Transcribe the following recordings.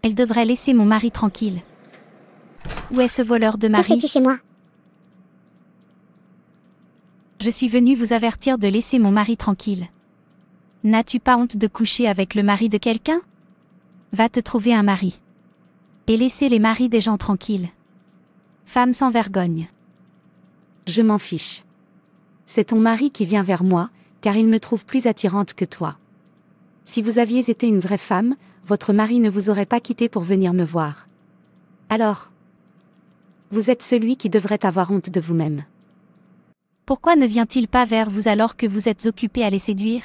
Elle devrait laisser mon mari tranquille. Où est ce voleur de Que mari? fais-tu chez moi? Je suis venue vous avertir de laisser mon mari tranquille. N'as-tu pas honte de coucher avec le mari de quelqu'un? Va te trouver un mari. Et laisser les maris des gens tranquilles. Femme sans vergogne. Je m'en fiche. C'est ton mari qui vient vers moi, car il me trouve plus attirante que toi. Si vous aviez été une vraie femme, votre mari ne vous aurait pas quitté pour venir me voir. Alors, vous êtes celui qui devrait avoir honte de vous-même. Pourquoi ne vient-il pas vers vous alors que vous êtes occupé à les séduire?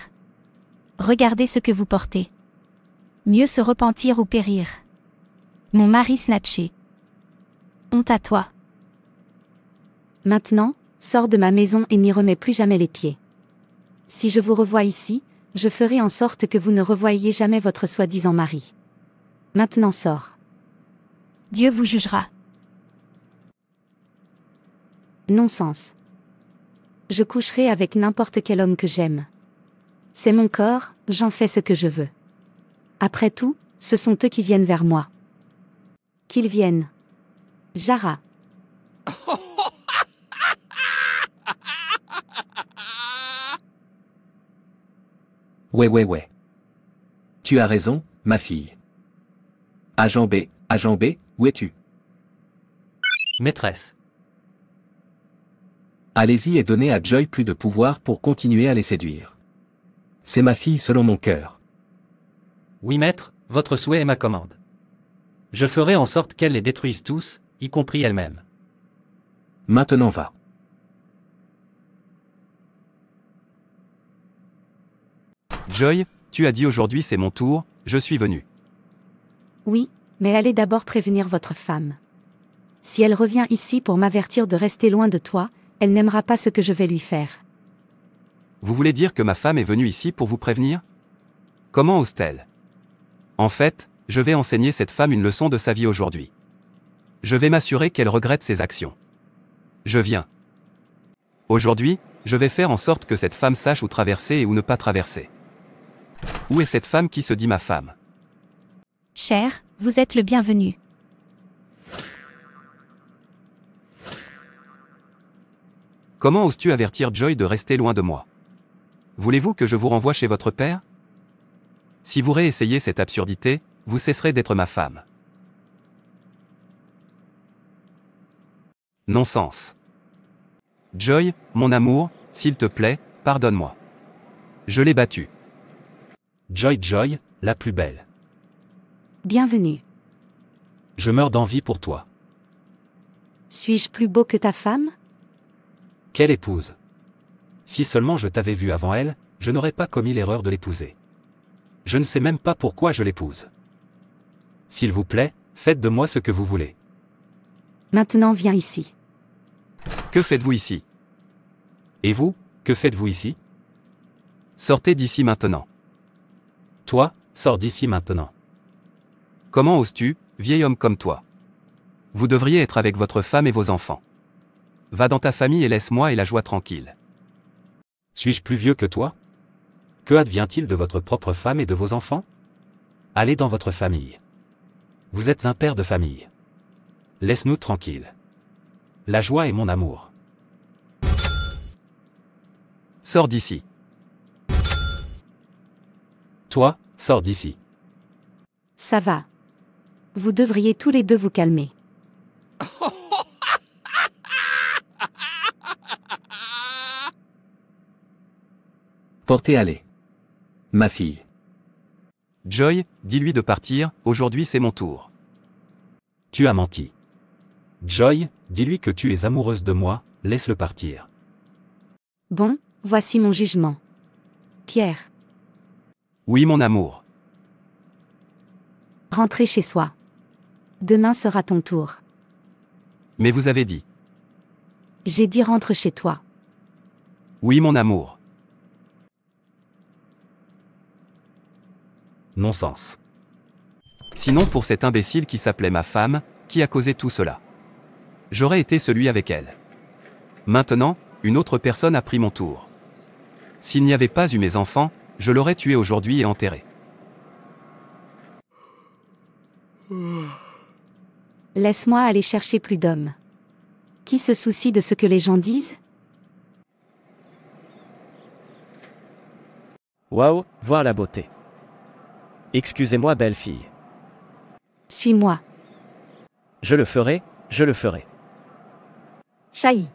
Regardez ce que vous portez. Mieux se repentir ou périr. Mon mari snatché. Honte à toi. Maintenant, sors de ma maison et n'y remets plus jamais les pieds. Si je vous revois ici, je ferai en sorte que vous ne revoyiez jamais votre soi-disant mari. Maintenant sors. Dieu vous jugera. Non-sens. Je coucherai avec n'importe quel homme que j'aime. C'est mon corps, j'en fais ce que je veux. Après tout, ce sont eux qui viennent vers moi. Qu'ils viennent. Jara. Ouais. Tu as raison, ma fille. Agent B, où es-tu? Maîtresse. Allez-y et donnez à Joy plus de pouvoir pour continuer à les séduire. C'est ma fille selon mon cœur. Oui maître, votre souhait est ma commande. Je ferai en sorte qu'elle les détruise tous, y compris elle-même. Maintenant va. Joy, tu as dit aujourd'hui c'est mon tour, je suis venu. Oui, mais allez d'abord prévenir votre femme. Si elle revient ici pour m'avertir de rester loin de toi, elle n'aimera pas ce que je vais lui faire. Vous voulez dire que ma femme est venue ici pour vous prévenir? Comment ose-t-elle? En fait, je vais enseigner cette femme une leçon de sa vie aujourd'hui. Je vais m'assurer qu'elle regrette ses actions. Je viens. Aujourd'hui, je vais faire en sorte que cette femme sache où traverser et où ne pas traverser. Où est cette femme qui se dit ma femme? Cher, vous êtes le bienvenu. Comment oses-tu avertir Joy de rester loin de moi? Voulez-vous que je vous renvoie chez votre père? Si vous réessayez cette absurdité, vous cesserez d'être ma femme. Non-sens. Joy, mon amour, s'il te plaît, pardonne-moi. Je l'ai battue. Joy, la plus belle. Bienvenue. Je meurs d'envie pour toi. Suis-je plus beau que ta femme? Quelle épouse! Si seulement je t'avais vu avant elle, je n'aurais pas commis l'erreur de l'épouser. Je ne sais même pas pourquoi je l'épouse. S'il vous plaît, faites de moi ce que vous voulez. Maintenant viens ici. Que faites-vous ici? Et vous, que faites-vous ici? Sortez d'ici maintenant. Toi, sors d'ici maintenant. Comment oses-tu, vieil homme comme toi? Vous devriez être avec votre femme et vos enfants. Va dans ta famille et laisse-moi et la joie tranquille. Suis-je plus vieux que toi? Que advient-il de votre propre femme et de vos enfants? Allez dans votre famille. Vous êtes un père de famille. Laisse-nous tranquilles. La joie est mon amour. Sors d'ici. Toi, sors d'ici. Ça va. Vous devriez tous les deux vous calmer. Portez allez. Ma fille. Joy, dis-lui de partir, aujourd'hui c'est mon tour. Tu as menti. Joy, dis-lui que tu es amoureuse de moi, laisse-le partir. Bon, voici mon jugement. Pierre, Oui mon amour. rentrez chez soi. Demain sera ton tour. Mais vous avez dit. J'ai dit rentre chez toi. Oui mon amour. Non-sens. Sinon pour cet imbécile qui s'appelait ma femme, qui a causé tout cela. J'aurais été celui avec elle. Maintenant, une autre personne a pris mon tour. S'il n'y avait pas eu mes enfants, je l'aurais tué aujourd'hui et enterré. Laisse-moi aller chercher plus d'hommes. Qui se soucie de ce que les gens disent? Waouh, voir la beauté. Excusez-moi, belle fille. Suis-moi. Je le ferai, je le ferai. Chahi.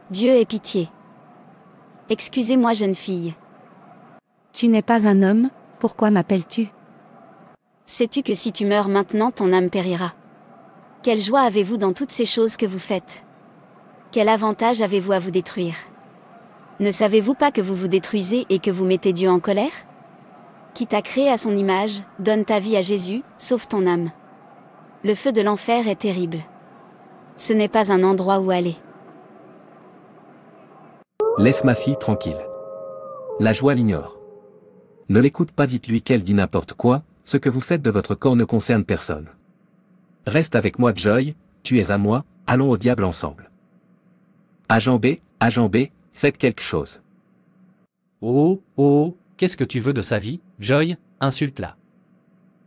Dieu ait pitié. Excusez-moi, jeune fille. Tu n'es pas un homme, pourquoi m'appelles-tu? Sais-tu que si tu meurs maintenant, ton âme périra? Quelle joie avez-vous dans toutes ces choses que vous faites? Quel avantage avez-vous à vous détruire? Ne savez-vous pas que vous vous détruisez et que vous mettez Dieu en colère? Qui t'a créé à son image, donne ta vie à Jésus, sauve ton âme. Le feu de l'enfer est terrible. Ce n'est pas un endroit où aller. Laisse ma fille tranquille. La joie l'ignore. Ne l'écoute pas, dites-lui qu'elle dit n'importe quoi, ce que vous faites de votre corps ne concerne personne. Reste avec moi, Joy, tu es à moi, allons au diable ensemble. Agent B, faites quelque chose. Oh, oh, qu'est-ce que tu veux de sa vie, Joy? Insulte-la.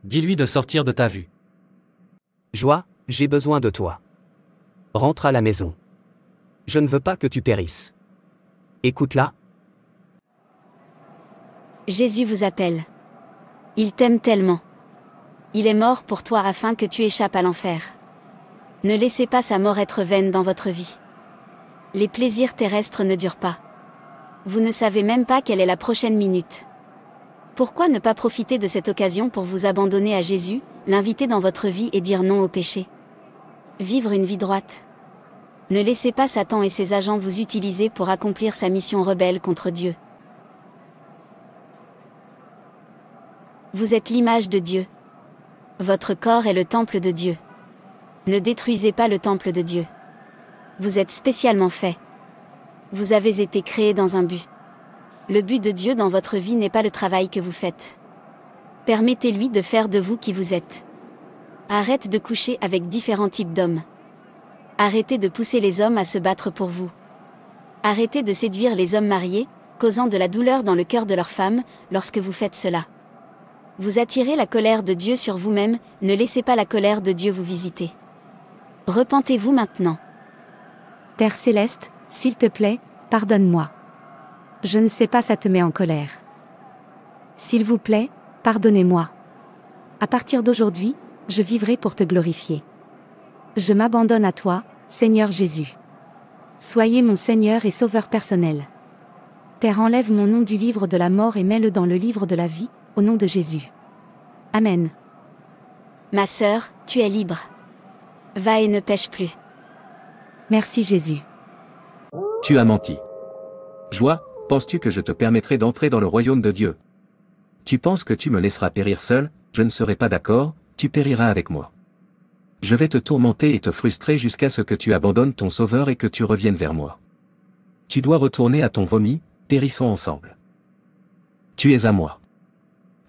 Dis-lui de sortir de ta vue. Joie, j'ai besoin de toi. Rentre à la maison. Je ne veux pas que tu périsses. Écoute-la. Jésus vous appelle. Il t'aime tellement. Il est mort pour toi afin que tu échappes à l'enfer. Ne laissez pas sa mort être vaine dans votre vie. Les plaisirs terrestres ne durent pas. Vous ne savez même pas quelle est la prochaine minute. Pourquoi ne pas profiter de cette occasion pour vous abandonner à Jésus, l'inviter dans votre vie et dire non au péché? Vivre une vie droite. Ne laissez pas Satan et ses agents vous utiliser pour accomplir sa mission rebelle contre Dieu. Vous êtes l'image de Dieu. Votre corps est le temple de Dieu. Ne détruisez pas le temple de Dieu. Vous êtes spécialement fait. Vous avez été créé dans un but. Le but de Dieu dans votre vie n'est pas le travail que vous faites. Permettez-lui de faire de vous qui vous êtes. Arrête de coucher avec différents types d'hommes. Arrêtez de pousser les hommes à se battre pour vous. Arrêtez de séduire les hommes mariés, causant de la douleur dans le cœur de leurs femmes, lorsque vous faites cela. Vous attirez la colère de Dieu sur vous-même, ne laissez pas la colère de Dieu vous visiter. Repentez-vous maintenant. Père Céleste, s'il te plaît, pardonne-moi. Je ne sais pas, ça te met en colère. S'il vous plaît, pardonnez-moi. À partir d'aujourd'hui, je vivrai pour te glorifier. Je m'abandonne à toi, Seigneur Jésus. Soyez mon Seigneur et Sauveur personnel. Père, enlève mon nom du livre de la mort et mets-le dans le livre de la vie, au nom de Jésus. Amen. Ma sœur, tu es libre. Va et ne pêche plus. Merci Jésus. Tu as menti. Joie, penses-tu que je te permettrai d'entrer dans le royaume de Dieu? Tu penses que tu me laisseras périr seul? Je ne serai pas d'accord, tu périras avec moi. Je vais te tourmenter et te frustrer jusqu'à ce que tu abandonnes ton Sauveur et que tu reviennes vers moi. Tu dois retourner à ton vomi, périssons ensemble. Tu es à moi.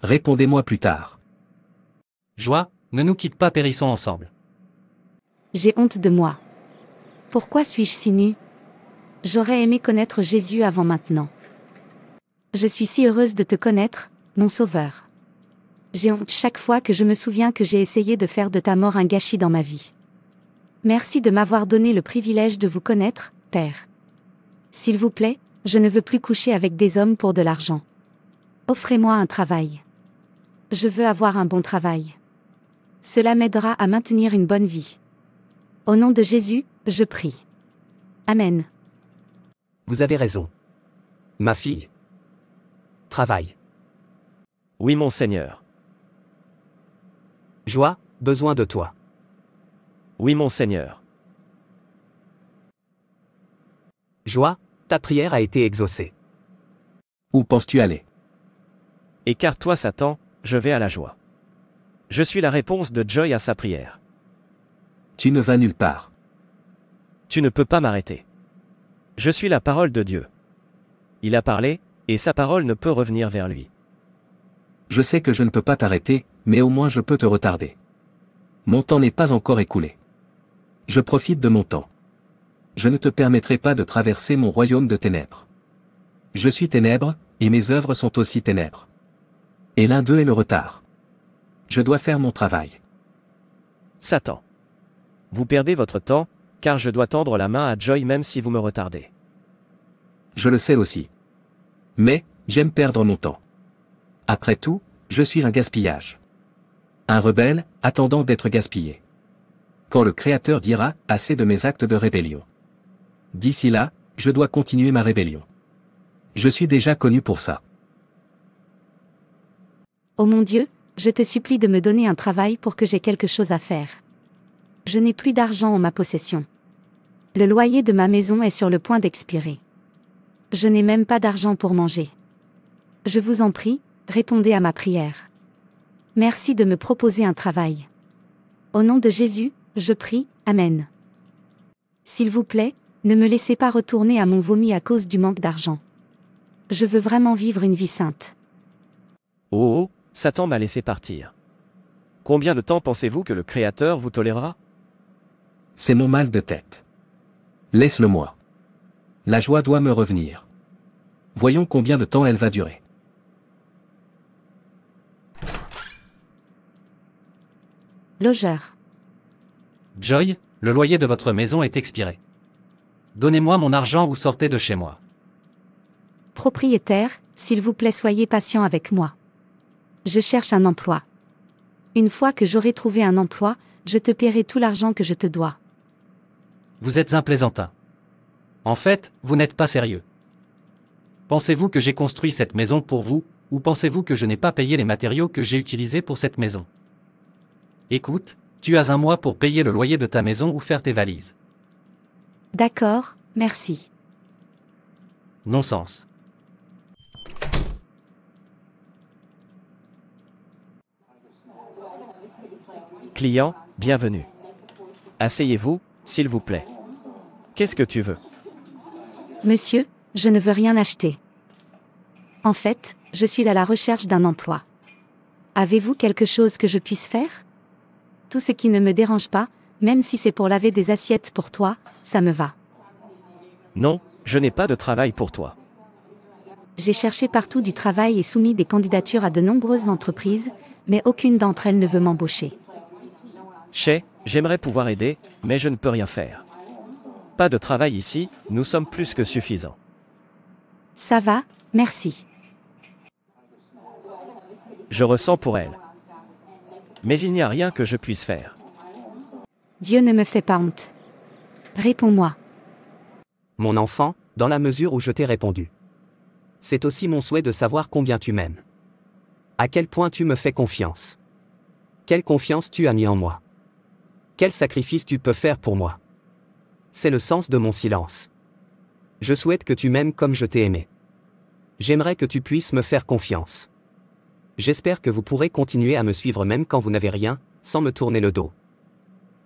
Répondez-moi plus tard. Joie, ne nous quitte pas, périssons ensemble. J'ai honte de moi. Pourquoi suis-je si nue? J'aurais aimé connaître Jésus avant maintenant. Je suis si heureuse de te connaître, mon Sauveur. J'ai honte chaque fois que je me souviens que j'ai essayé de faire de ta mort un gâchis dans ma vie. Merci de m'avoir donné le privilège de vous connaître, Père. S'il vous plaît, je ne veux plus coucher avec des hommes pour de l'argent. Offrez-moi un travail. Je veux avoir un bon travail. Cela m'aidera à maintenir une bonne vie. Au nom de Jésus, je prie. Amen. Vous avez raison. Ma fille. Travail. Oui, mon Seigneur. Joie, besoin de toi. Oui, mon Seigneur. Joie, ta prière a été exaucée. Où penses-tu aller? Écarte-toi, Satan, je vais à la joie. Je suis la réponse de Joy à sa prière. Tu ne vas nulle part. Tu ne peux pas m'arrêter. Je suis la parole de Dieu. Il a parlé, et sa parole ne peut revenir vers lui. Je sais que je ne peux pas t'arrêter, mais au moins je peux te retarder. Mon temps n'est pas encore écoulé. Je profite de mon temps. Je ne te permettrai pas de traverser mon royaume de ténèbres. Je suis ténèbres, et mes œuvres sont aussi ténèbres. Et l'un d'eux est le retard. Je dois faire mon travail. Satan. Vous perdez votre temps, car je dois tendre la main à Joy même si vous me retardez. Je le sais aussi. Mais, j'aime perdre mon temps. Après tout, je suis un gaspillage. Un rebelle, attendant d'être gaspillé. Quand le Créateur dira « assez de mes actes de rébellion ». D'ici là, je dois continuer ma rébellion. Je suis déjà connu pour ça. Ô mon Dieu, je te supplie de me donner un travail pour que j'ai quelque chose à faire. Je n'ai plus d'argent en ma possession. Le loyer de ma maison est sur le point d'expirer. Je n'ai même pas d'argent pour manger. Je vous en prie, répondez à ma prière. Merci de me proposer un travail. Au nom de Jésus, je prie, Amen. S'il vous plaît, ne me laissez pas retourner à mon vomi à cause du manque d'argent. Je veux vraiment vivre une vie sainte. Oh, Satan m'a laissé partir. Combien de temps pensez-vous que le Créateur vous tolérera? C'est mon mal de tête. Laisse-le-moi. La joie doit me revenir. Voyons combien de temps elle va durer. Logeur. Joy, le loyer de votre maison est expiré. Donnez-moi mon argent ou sortez de chez moi. Propriétaire, s'il vous plaît soyez patient avec moi. Je cherche un emploi. Une fois que j'aurai trouvé un emploi, je te paierai tout l'argent que je te dois. Vous êtes un plaisantin. En fait, vous n'êtes pas sérieux. Pensez-vous que j'ai construit cette maison pour vous, ou pensez-vous que je n'ai pas payé les matériaux que j'ai utilisés pour cette maison? Écoute, tu as un mois pour payer le loyer de ta maison ou faire tes valises. D'accord, merci. Non-sens. Client, bienvenue. Asseyez-vous, s'il vous plaît. Qu'est-ce que tu veux? Monsieur, je ne veux rien acheter. En fait, je suis à la recherche d'un emploi. Avez-vous quelque chose que je puisse faire? Tout ce qui ne me dérange pas, même si c'est pour laver des assiettes pour toi, ça me va. Non, je n'ai pas de travail pour toi. J'ai cherché partout du travail et soumis des candidatures à de nombreuses entreprises, mais aucune d'entre elles ne veut m'embaucher. J'aimerais pouvoir aider, mais je ne peux rien faire. Pas de travail ici, nous sommes plus que suffisants. Ça va, merci. Je ressens pour elle. Mais il n'y a rien que je puisse faire. Dieu ne me fait pas honte. Réponds-moi. Mon enfant, dans la mesure où je t'ai répondu. C'est aussi mon souhait de savoir combien tu m'aimes. À quel point tu me fais confiance. Quelle confiance tu as mis en moi. Quel sacrifice tu peux faire pour moi. C'est le sens de mon silence. Je souhaite que tu m'aimes comme je t'ai aimé. J'aimerais que tu puisses me faire confiance. J'espère que vous pourrez continuer à me suivre même quand vous n'avez rien, sans me tourner le dos.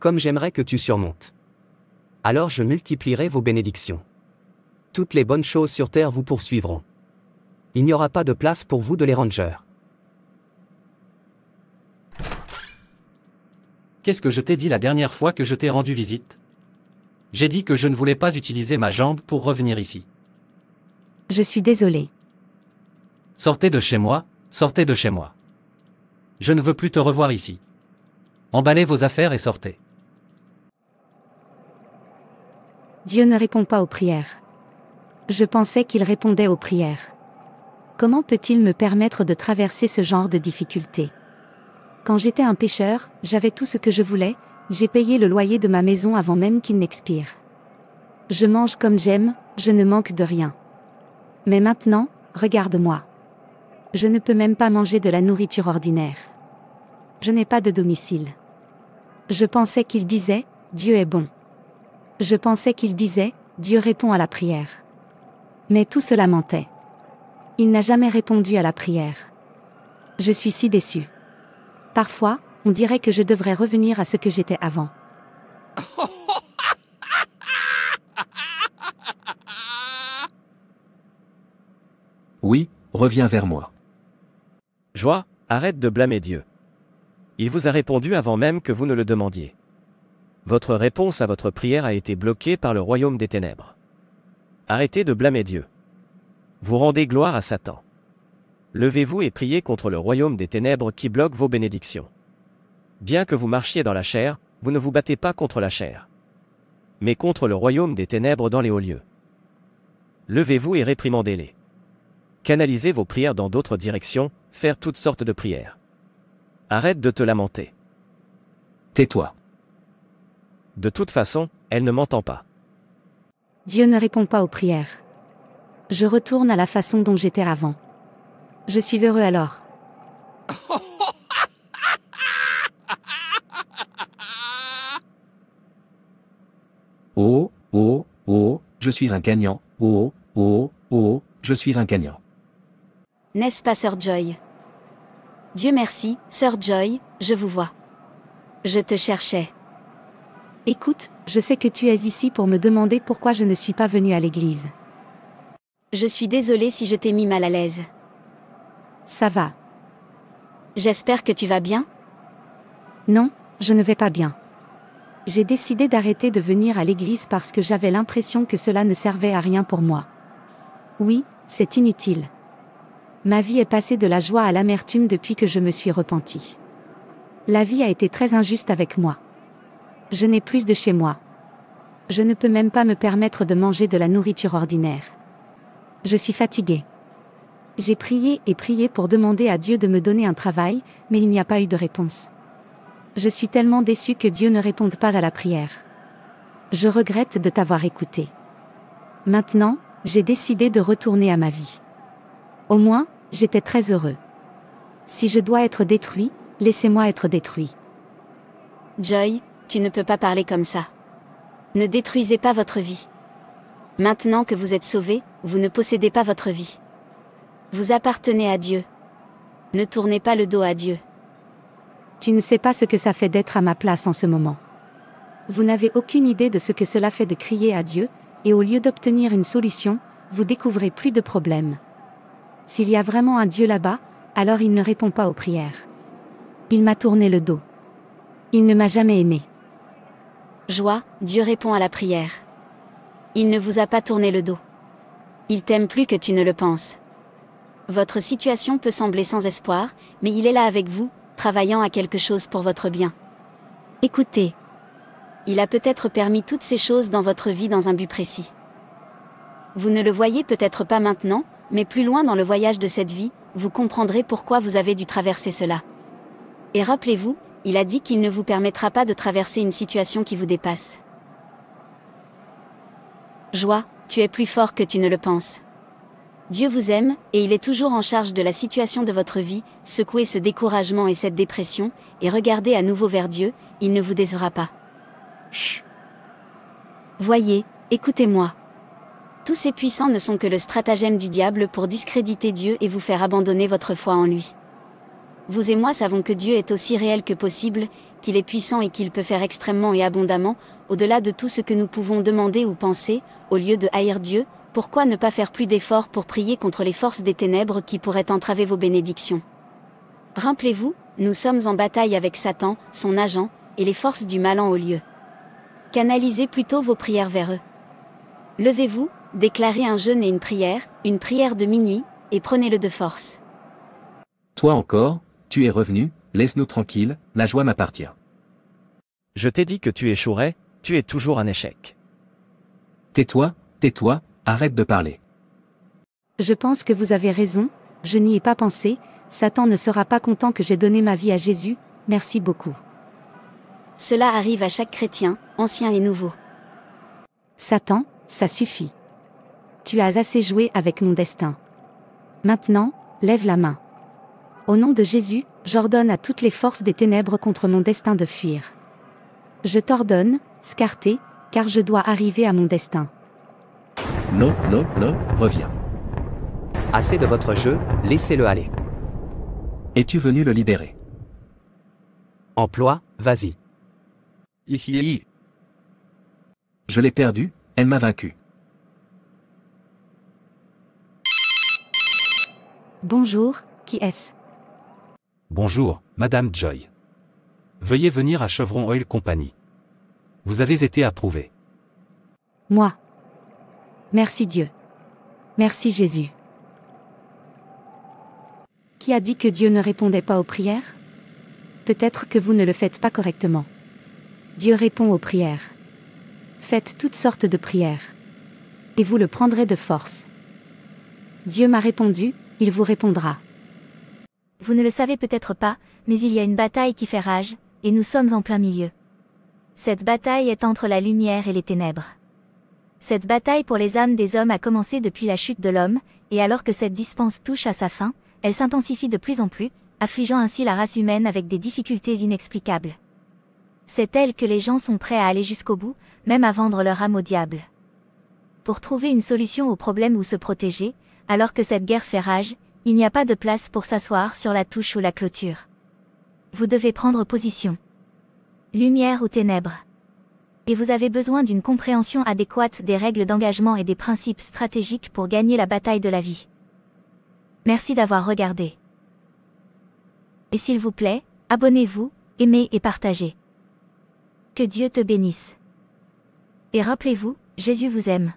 Comme j'aimerais que tu surmontes. Alors je multiplierai vos bénédictions. Toutes les bonnes choses sur terre vous poursuivront. Il n'y aura pas de place pour vous de les rangers. Qu'est-ce que je t'ai dit la dernière fois que je t'ai rendu visite? J'ai dit que je ne voulais pas utiliser ma jambe pour revenir ici. Je suis désolé. Sortez de chez moi, sortez de chez moi. Je ne veux plus te revoir ici. Emballez vos affaires et sortez. Dieu ne répond pas aux prières. Je pensais qu'il répondait aux prières. Comment peut-il me permettre de traverser ce genre de difficultés? Quand j'étais un pécheur, j'avais tout ce que je voulais, j'ai payé le loyer de ma maison avant même qu'il n'expire. Je mange comme j'aime, je ne manque de rien. Mais maintenant, regarde-moi. Je ne peux même pas manger de la nourriture ordinaire. Je n'ai pas de domicile. Je pensais qu'il disait, Dieu est bon. Je pensais qu'il disait, Dieu répond à la prière. Mais tout cela mentait. Il n'a jamais répondu à la prière. Je suis si déçu. Parfois, on dirait que je devrais revenir à ce que j'étais avant. Oui, reviens vers moi. Joie, arrête de blâmer Dieu. Il vous a répondu avant même que vous ne le demandiez. Votre réponse à votre prière a été bloquée par le royaume des ténèbres. Arrêtez de blâmer Dieu. Vous rendez gloire à Satan. Levez-vous et priez contre le royaume des ténèbres qui bloque vos bénédictions. Bien que vous marchiez dans la chair, vous ne vous battez pas contre la chair, mais contre le royaume des ténèbres dans les hauts lieux. Levez-vous et réprimandez-les. Canalisez vos prières dans d'autres directions, faire toutes sortes de prières. Arrête de te lamenter. Tais-toi. De toute façon, elle ne m'entend pas. Dieu ne répond pas aux prières. Je retourne à la façon dont j'étais avant. Je suis heureux alors. Oh, oh, oh, je suis un gagnant. Oh, oh, oh, je suis un gagnant. N'est-ce pas Sœur Joy? Dieu merci, Sœur Joy, je vous vois. Je te cherchais. Écoute, je sais que tu es ici pour me demander pourquoi je ne suis pas venue à l'église. Je suis désolée si je t'ai mis mal à l'aise. Ça va. J'espère que tu vas bien? Non, je ne vais pas bien. J'ai décidé d'arrêter de venir à l'église parce que j'avais l'impression que cela ne servait à rien pour moi. Oui, c'est inutile. Ma vie est passée de la joie à l'amertume depuis que je me suis repentie. La vie a été très injuste avec moi. Je n'ai plus de chez moi. Je ne peux même pas me permettre de manger de la nourriture ordinaire. Je suis fatiguée. J'ai prié et prié pour demander à Dieu de me donner un travail, mais il n'y a pas eu de réponse. Je suis tellement déçue que Dieu ne réponde pas à la prière. Je regrette de t'avoir écouté. Maintenant, j'ai décidé de retourner à ma vie. Au moins, j'étais très heureux. Si je dois être détruit, laissez-moi être détruit. Joy, tu ne peux pas parler comme ça. Ne détruisez pas votre vie. Maintenant que vous êtes sauvés, vous ne possédez pas votre vie. Vous appartenez à Dieu. Ne tournez pas le dos à Dieu. Tu ne sais pas ce que ça fait d'être à ma place en ce moment. Vous n'avez aucune idée de ce que cela fait de crier à Dieu, et au lieu d'obtenir une solution, vous découvrez plus de problèmes. S'il y a vraiment un Dieu là-bas, alors il ne répond pas aux prières. Il m'a tourné le dos. Il ne m'a jamais aimé. Joie, Dieu répond à la prière. Il ne vous a pas tourné le dos. Il t'aime plus que tu ne le penses. Votre situation peut sembler sans espoir, mais il est là avec vous, travaillant à quelque chose pour votre bien. Écoutez. Il a peut-être permis toutes ces choses dans votre vie dans un but précis. Vous ne le voyez peut-être pas maintenant, mais plus loin dans le voyage de cette vie, vous comprendrez pourquoi vous avez dû traverser cela. Et rappelez-vous, il a dit qu'il ne vous permettra pas de traverser une situation qui vous dépasse. Joie, tu es plus fort que tu ne le penses. Dieu vous aime, et il est toujours en charge de la situation de votre vie, secouez ce découragement et cette dépression, et regardez à nouveau vers Dieu, il ne vous décevra pas. Chut. Voyez, écoutez-moi. Tous ces puissants ne sont que le stratagème du diable pour discréditer Dieu et vous faire abandonner votre foi en lui. Vous et moi savons que Dieu est aussi réel que possible, qu'il est puissant et qu'il peut faire extrêmement et abondamment, au-delà de tout ce que nous pouvons demander ou penser, au lieu de haïr Dieu. Pourquoi ne pas faire plus d'efforts pour prier contre les forces des ténèbres qui pourraient entraver vos bénédictions? Rappelez-vous, nous sommes en bataille avec Satan, son agent, et les forces du mal en haut lieu. Canalisez plutôt vos prières vers eux. Levez-vous, déclarez un jeûne et une prière de minuit, et prenez-le de force. Toi encore, tu es revenu, laisse-nous tranquilles, la joie m'appartient. Je t'ai dit que tu échouerais, tu es toujours un échec. Tais-toi, tais-toi. Arrête de parler. Je pense que vous avez raison, je n'y ai pas pensé, Satan ne sera pas content que j'ai donné ma vie à Jésus, merci beaucoup. Cela arrive à chaque chrétien, ancien et nouveau. Satan, ça suffit. Tu as assez joué avec mon destin. Maintenant, lève la main. Au nom de Jésus, j'ordonne à toutes les forces des ténèbres contre mon destin de fuir. Je t'ordonne, Scarté, car je dois arriver à mon destin. Non, non, non, reviens. Assez de votre jeu, laissez-le aller. Es-tu venu le libérer? Emploi, vas-y. Je l'ai perdu, elle m'a vaincu. Bonjour, qui est-ce? Bonjour, Madame Joy. Veuillez venir à Chevron Oil Company. Vous avez été approuvée. Moi. Merci Dieu. Merci Jésus. Qui a dit que Dieu ne répondait pas aux prières? Peut-être que vous ne le faites pas correctement. Dieu répond aux prières. Faites toutes sortes de prières. Et vous le prendrez de force. Dieu m'a répondu, il vous répondra. Vous ne le savez peut-être pas, mais il y a une bataille qui fait rage, et nous sommes en plein milieu. Cette bataille est entre la lumière et les ténèbres. Cette bataille pour les âmes des hommes a commencé depuis la chute de l'homme, et alors que cette dispense touche à sa fin, elle s'intensifie de plus en plus, affligeant ainsi la race humaine avec des difficultés inexplicables. C'est elle que les gens sont prêts à aller jusqu'au bout, même à vendre leur âme au diable. Pour trouver une solution au problème ou se protéger, alors que cette guerre fait rage, il n'y a pas de place pour s'asseoir sur la touche ou la clôture. Vous devez prendre position. Lumière ou ténèbres. Et vous avez besoin d'une compréhension adéquate des règles d'engagement et des principes stratégiques pour gagner la bataille de la vie. Merci d'avoir regardé. Et s'il vous plaît, abonnez-vous, aimez et partagez. Que Dieu te bénisse. Et rappelez-vous, Jésus vous aime.